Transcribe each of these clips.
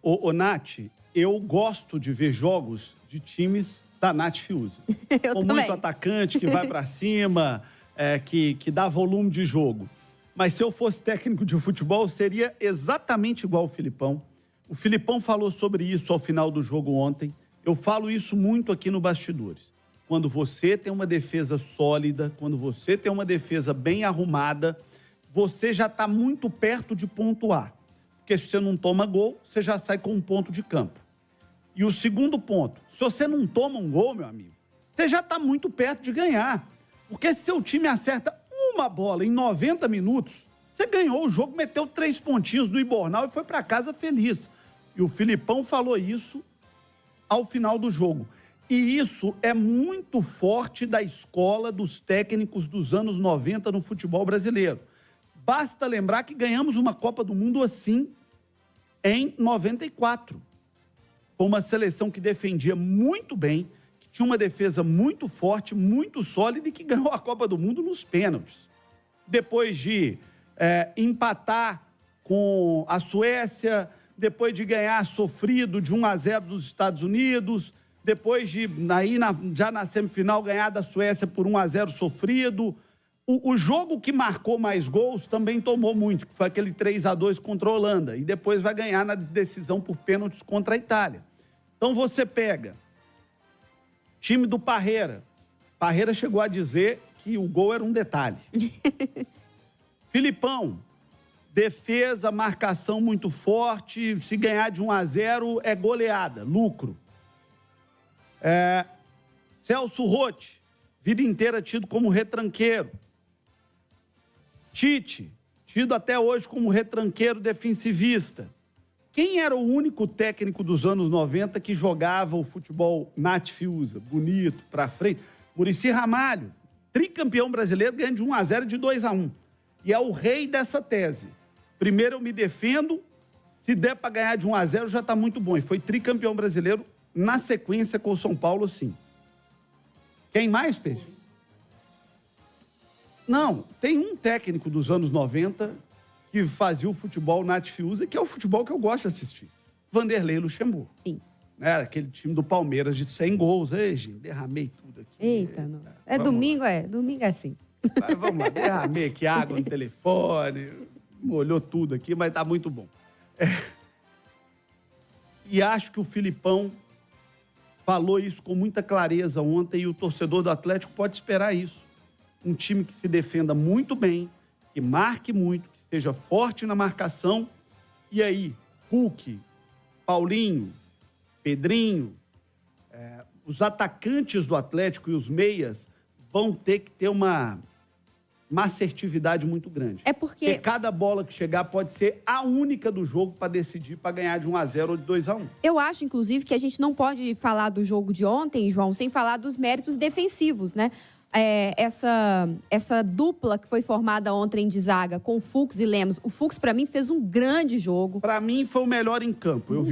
Ô, Nath, eu gosto de ver jogos de times da Nath Fiuza. Eu com também. muito atacante, que vai pra cima, que dá volume de jogo. Mas se eu fosse técnico de futebol, seria exatamente igual o Filipão. O Filipão falou sobre isso ao final do jogo ontem. Eu falo isso muito aqui no Bastidores. Quando você tem uma defesa sólida, quando você tem uma defesa bem arrumada, você já está muito perto de pontuar. Porque se você não toma gol, você já sai com um ponto de campo. E o segundo ponto, se você não toma um gol, meu amigo, você já está muito perto de ganhar. Porque se seu time acerta uma bola em 90 minutos, você ganhou o jogo, meteu 3 pontinhos no Ibornal e foi para casa feliz. E o Filipão falou isso ao final do jogo. E isso é muito forte da escola dos técnicos dos anos 90 no futebol brasileiro. Basta lembrar que ganhamos uma Copa do Mundo assim em 94. Foi uma seleção que defendia muito bem, que tinha uma defesa muito forte, muito sólida e que ganhou a Copa do Mundo nos pênaltis. Depois de empatar com a Suécia, depois de ganhar sofrido de 1-0 dos Estados Unidos, depois de, já na semifinal, ganhar da Suécia por 1-0 sofrido. O jogo que marcou mais gols também tomou muito, que foi aquele 3-2 contra a Holanda. E depois vai ganhar na decisão por pênaltis contra a Itália. Então você pega time do Parreira. Parreira chegou a dizer que o gol era um detalhe. Filipão, defesa, marcação muito forte. Se ganhar de 1-0 é goleada, lucro. Celso Rotti, vida inteira tido como retranqueiro. Tite, tido até hoje como retranqueiro defensivista. Quem era o único técnico dos anos 90 que jogava o futebol Nath Fiuza, bonito, pra frente? Muricy Ramalho, tricampeão brasileiro, ganhando de 1-0 e de 2-1. E é o rei dessa tese. Primeiro eu me defendo, se der para ganhar de 1-0 já está muito bom. E foi tricampeão brasileiro na sequência com o São Paulo, sim. Quem mais, Peixe? Não, tem um técnico dos anos 90 que fazia o futebol Nath Fiuza, que é o futebol que eu gosto de assistir. Vanderlei Luxemburgo. Sim. Aquele time do Palmeiras de 100 gols. Ei, gente, derramei tudo aqui. Eita, nossa. Domingo é assim. Mas vamos lá, derramei aqui água no telefone, molhou tudo aqui, mas tá muito bom. E acho que o Filipão falou isso com muita clareza ontem e o torcedor do Atlético pode esperar isso. Um time que se defenda muito bem, que marque muito, que esteja forte na marcação. E aí, Hulk, Paulinho, Pedrinho, os atacantes do Atlético e os meias vão ter que ter uma assertividade muito grande. Porque cada bola que chegar pode ser a única do jogo para decidir, para ganhar de 1-0 ou de 2-1. Eu acho, inclusive, que a gente não pode falar do jogo de ontem, João, sem falar dos méritos defensivos, né? Essa dupla que foi formada ontem de zaga com Fux e Lemos. O Fux, para mim, fez um grande jogo. Para mim, foi o melhor em campo. Eu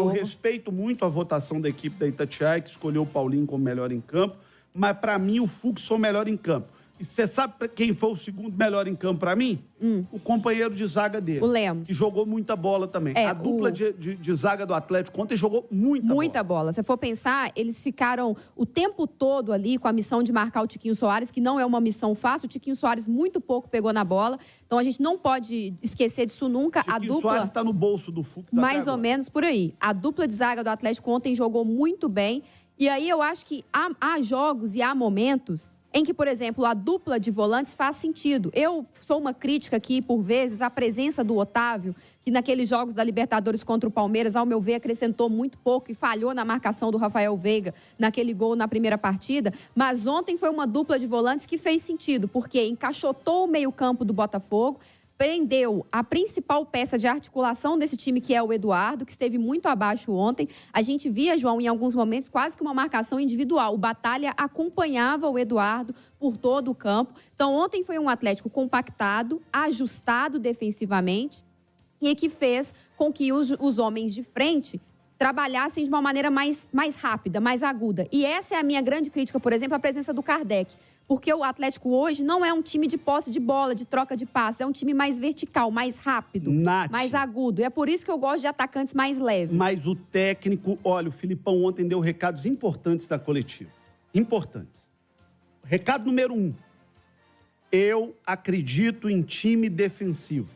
respeito muito a votação da equipe da Itatiaia, que escolheu o Paulinho como melhor em campo, mas para mim, o Fux foi o melhor em campo. E você sabe quem foi o segundo melhor em campo para mim? O companheiro de zaga dele. O Lemos. Que jogou muita bola também. A dupla de zaga do Atlético ontem jogou muita bola. Se for pensar, eles ficaram o tempo todo ali com a missão de marcar o Tiquinho Soares, que não é uma missão fácil. O Tiquinho Soares muito pouco pegou na bola. Então a gente não pode esquecer disso nunca. Tiquinho Soares está no bolso do Fux. Mais ou menos por aí. A dupla de zaga do Atlético ontem jogou muito bem. E aí eu acho que há jogos e há momentos em que, por exemplo, a dupla de volantes faz sentido. Eu sou uma crítica aqui, por vezes, à presença do Otávio, que naqueles jogos da Libertadores contra o Palmeiras, ao meu ver, acrescentou muito pouco e falhou na marcação do Rafael Veiga naquele gol na primeira partida. Mas ontem foi uma dupla de volantes que fez sentido, porque encaixotou o meio-campo do Botafogo, prendeu a principal peça de articulação desse time, que é o Eduardo, que esteve muito abaixo ontem. A gente via, João, em alguns momentos, quase que uma marcação individual. O Batalha acompanhava o Eduardo por todo o campo. Então, ontem foi um Atlético compactado, ajustado defensivamente e que fez com que os homens de frente trabalhassem de uma maneira mais rápida, mais aguda. E essa é a minha grande crítica, por exemplo, à presença do Kardec. Porque o Atlético hoje não é um time de posse de bola, de troca de passe. É um time mais vertical, mais rápido, Nath. mais agudo. E é por isso que eu gosto de atacantes mais leves. Mas o técnico... Olha, o Filipão ontem deu recados importantes da coletiva. Importantes. Recado número 1. Eu acredito em time defensivo.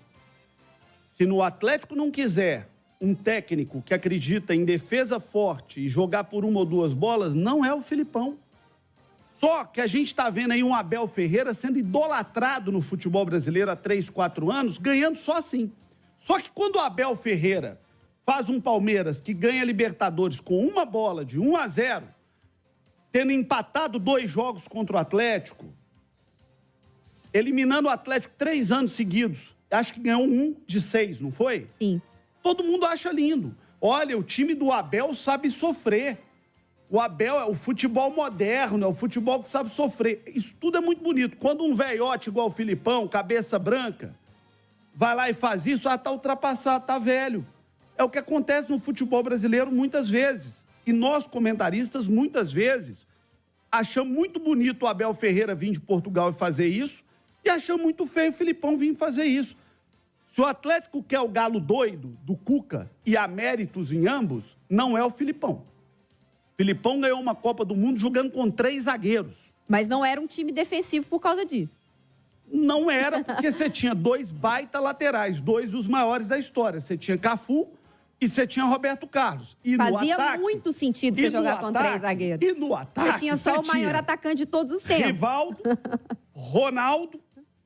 Se no Atlético não quiser um técnico que acredita em defesa forte e jogar por uma ou duas bolas, não é o Filipão. Só que a gente está vendo aí um Abel Ferreira sendo idolatrado no futebol brasileiro há 3, 4 anos, ganhando só assim. Só que quando o Abel Ferreira faz um Palmeiras que ganha Libertadores com uma bola de 1-0, tendo empatado 2 jogos contra o Atlético, eliminando o Atlético 3 anos seguidos, acho que ganhou 1 de 6, não foi? Sim. Todo mundo acha lindo. Olha, o time do Abel sabe sofrer. O Abel é o futebol moderno, é o futebol que sabe sofrer. Isso tudo é muito bonito. Quando um velhote igual o Filipão, cabeça branca, vai lá e faz isso, tá ultrapassado, tá velho. É o que acontece no futebol brasileiro muitas vezes. E nós, comentaristas, muitas vezes, achamos muito bonito o Abel Ferreira vir de Portugal e fazer isso, e achamos muito feio o Filipão vir fazer isso. Se o Atlético quer o galo doido do Cuca e há méritos em ambos, não é o Filipão. O Filipão ganhou uma Copa do Mundo jogando com 3 zagueiros. Mas não era um time defensivo por causa disso. Não era, porque você tinha 2 baita laterais, 2 dos maiores da história. Você tinha Cafu e você tinha Roberto Carlos. E Fazia no ataque, muito sentido você jogar com 3 zagueiros. E no ataque, Você tinha só o maior atacante de todos os tempos. Rivaldo, Ronaldo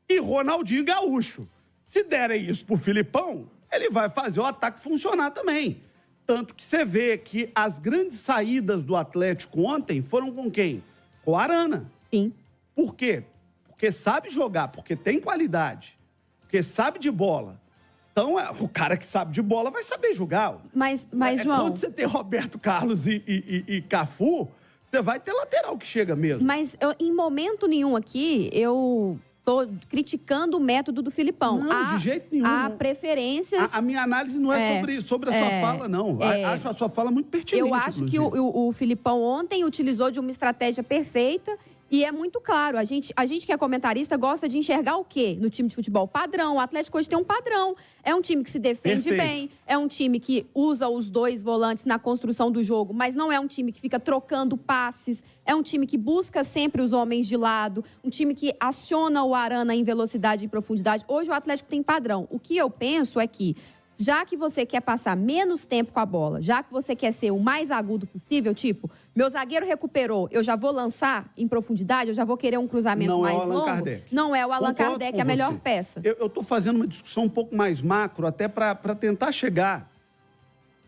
e Ronaldinho Gaúcho. Se derem isso pro Filipão, ele vai fazer o ataque funcionar também. Tanto que você vê que as grandes saídas do Atlético ontem foram com quem? Com o Arana. Sim. Por quê? Porque sabe jogar, porque tem qualidade, porque sabe de bola. Então, o cara que sabe de bola vai saber jogar. Mas João... Quando você tem Roberto Carlos e Cafu, você vai ter lateral que chega mesmo. Mas em momento nenhum aqui, eu tô criticando o método do Filipão. Não, de jeito nenhum. Há não. preferências... A minha análise não é sobre a sua fala, não. Acho a sua fala muito pertinente, eu acho inclusive. que o Filipão ontem utilizou de uma estratégia perfeita e é muito claro. A gente que é comentarista gosta de enxergar o quê no time de futebol? Padrão. O Atlético hoje tem um padrão. É um time que se defende bem, é um time que usa os 2 volantes na construção do jogo, mas não é um time que fica trocando passes, é um time que busca sempre os homens de lado, um time que aciona o Arana em velocidade e profundidade. Hoje o Atlético tem padrão. O que eu penso é que, já que você quer passar menos tempo com a bola, já que você quer ser o mais agudo possível, tipo, meu zagueiro recuperou, eu já vou lançar em profundidade, eu já vou querer um cruzamento mais longo. Não é o Allan Kardec a melhor peça. Eu estou fazendo uma discussão um pouco mais macro, até para tentar chegar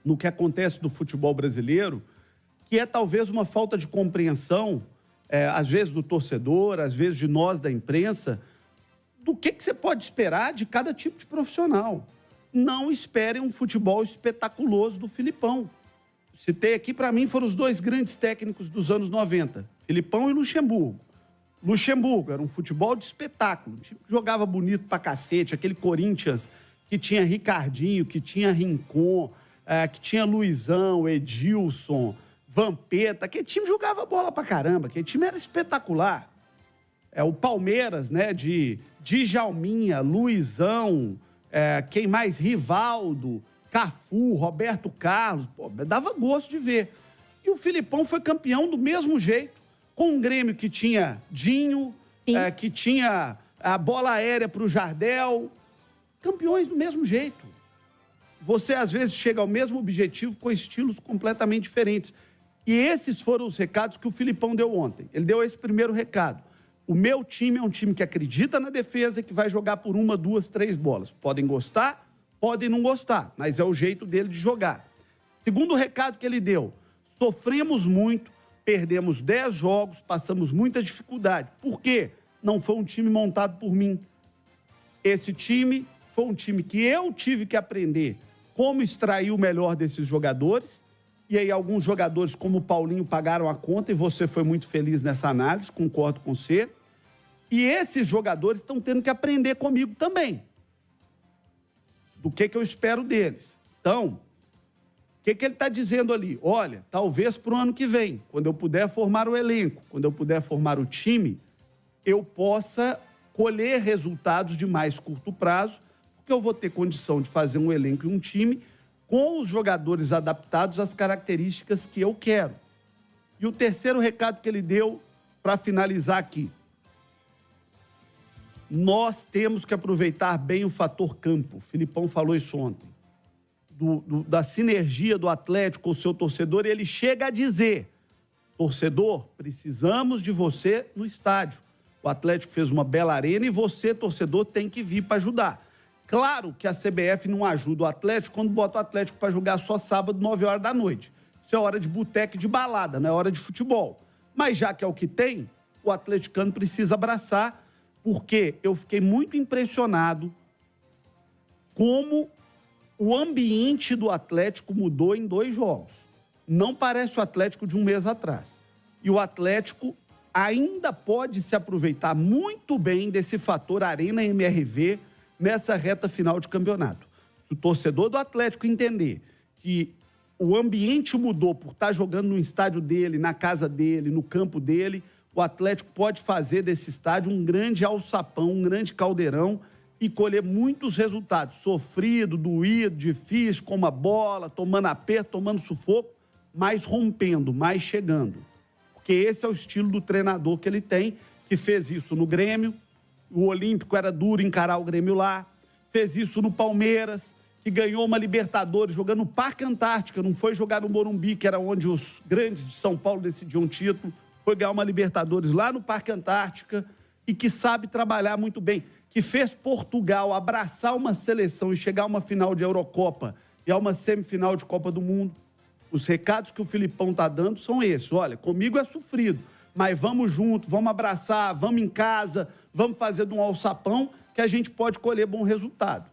no que acontece do futebol brasileiro, que é talvez uma falta de compreensão, às vezes do torcedor, às vezes de nós da imprensa, do que você pode esperar de cada tipo de profissional. Não esperem um futebol espetaculoso do Filipão. Citei aqui, para mim, foram os 2 grandes técnicos dos anos 90, Filipão e Luxemburgo. Luxemburgo era um futebol de espetáculo, um time que jogava bonito pra cacete, aquele Corinthians que tinha Ricardinho, que tinha Rincon, que tinha Luizão, Edilson, Vampeta, aquele time jogava bola pra caramba, aquele time era espetacular. O Palmeiras, né, de Djalminha, Luizão, quem mais? Rivaldo, Cafu, Roberto Carlos. Pô, dava gosto de ver. E o Filipão foi campeão do mesmo jeito, com um Grêmio que tinha Dinho, que tinha a bola aérea para o Jardel. Campeões do mesmo jeito. Você, às vezes, chega ao mesmo objetivo com estilos completamente diferentes. E esses foram os recados que o Filipão deu ontem. Ele deu esse primeiro recado. O meu time é um time que acredita na defesa e que vai jogar por 1, 2, 3 bolas. Podem gostar, podem não gostar, mas é o jeito dele de jogar. Segundo recado que ele deu, sofremos muito, perdemos 10 jogos, passamos muita dificuldade. Por quê? Não foi um time montado por mim. Esse time foi um time que eu tive que aprender como extrair o melhor desses jogadores. E aí alguns jogadores, como o Paulinho, pagaram a conta e você foi muito feliz nessa análise, concordo com você. E esses jogadores estão tendo que aprender comigo também. Do que eu espero deles. Então, o que ele está dizendo ali? Olha, talvez para o ano que vem, quando eu puder formar o elenco, quando eu puder formar o time, eu possa colher resultados de mais curto prazo, porque eu vou ter condição de fazer um elenco e um time com os jogadores adaptados às características que eu quero. E o terceiro recado que ele deu, para finalizar aqui. Nós temos que aproveitar bem o fator campo. O Filipão falou isso ontem. Da sinergia do Atlético com o seu torcedor, e ele chega a dizer: torcedor, precisamos de você no estádio. O Atlético fez uma bela arena e você, torcedor, tem que vir para ajudar. Claro que a CBF não ajuda o Atlético quando bota o Atlético para jogar só sábado, 9 horas da noite. Isso é hora de boteco e de balada, não é hora de futebol. Mas já que é o que tem, o atleticano precisa abraçar, porque eu fiquei muito impressionado como o ambiente do Atlético mudou em 2 jogos. Não parece o Atlético de um mês atrás. E o Atlético ainda pode se aproveitar muito bem desse fator Arena MRV nessa reta final de campeonato. Se o torcedor do Atlético entender que o ambiente mudou por estar jogando no estádio dele, na casa dele, no campo dele, o Atlético pode fazer desse estádio um grande alçapão, um grande caldeirão e colher muitos resultados. Sofrido, doído, difícil, com uma bola, tomando aperto, tomando sufoco, mas rompendo, mais chegando. Porque esse é o estilo do treinador que ele tem, que fez isso no Grêmio. O Olímpico era duro encarar o Grêmio lá. Fez isso no Palmeiras, que ganhou uma Libertadores jogando no Parque Antártica. Não foi jogar no Morumbi, que era onde os grandes de São Paulo decidiam um título. Foi ganhar uma Libertadores lá no Parque Antártica e que sabe trabalhar muito bem. Que fez Portugal abraçar uma seleção e chegar a uma final de Eurocopa e a uma semifinal de Copa do Mundo. Os recados que o Filipão está dando são esses. Olha, comigo é sofrido, mas vamos junto, vamos abraçar, vamos em casa, vamos fazer de um alçapão que a gente pode colher bom resultado.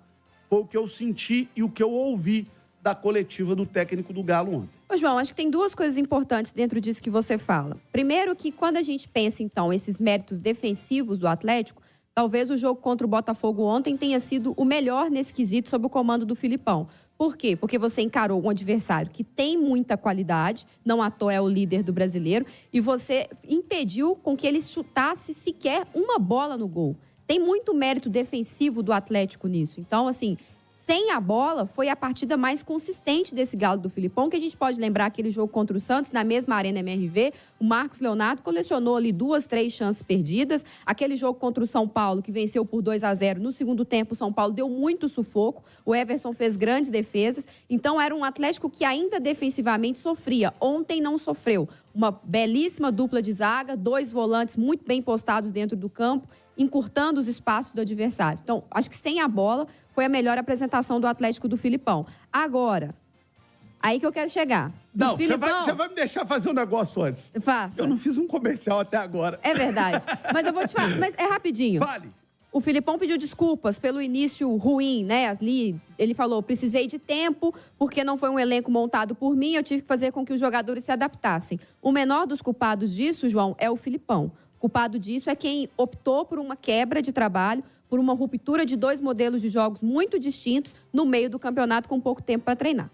Foi o que eu senti e o que eu ouvi da coletiva do técnico do Galo ontem. Ô, João, acho que tem 2 coisas importantes dentro disso que você fala. Primeiro que quando a gente pensa, então, esses méritos defensivos do Atlético, talvez o jogo contra o Botafogo ontem tenha sido o melhor nesse quesito sob o comando do Filipão. Por quê? Porque você encarou um adversário que tem muita qualidade, não à toa é o líder do brasileiro, e você impediu com que ele chutasse sequer uma bola no gol. Tem muito mérito defensivo do Atlético nisso. Então, assim, sem a bola, foi a partida mais consistente desse Galo do Filipão, que a gente pode lembrar aquele jogo contra o Santos, na mesma Arena MRV, o Marcos Leonardo colecionou ali 2, 3 chances perdidas. Aquele jogo contra o São Paulo, que venceu por 2-0, no segundo tempo o São Paulo deu muito sufoco, o Everson fez grandes defesas, então era um Atlético que ainda defensivamente sofria. Ontem não sofreu. Uma belíssima dupla de zaga, 2 volantes muito bem postados dentro do campo, encurtando os espaços do adversário. Então, acho que sem a bola foi a melhor apresentação do Atlético do Filipão. Agora, aí que eu quero chegar. Não, Filipão, você vai me deixar fazer um negócio antes. Faça. Eu não fiz um comercial até agora. É verdade. Mas eu vou te falar, mas é rapidinho. Fale. O Filipão pediu desculpas pelo início ruim, né? Ali, ele falou, precisei de tempo, porque não foi um elenco montado por mim, eu tive que fazer com que os jogadores se adaptassem. O menor dos culpados disso, João, é o Filipão. O culpado disso é quem optou por uma quebra de trabalho, por uma ruptura de 2 modelos de jogos muito distintos no meio do campeonato com pouco tempo para treinar.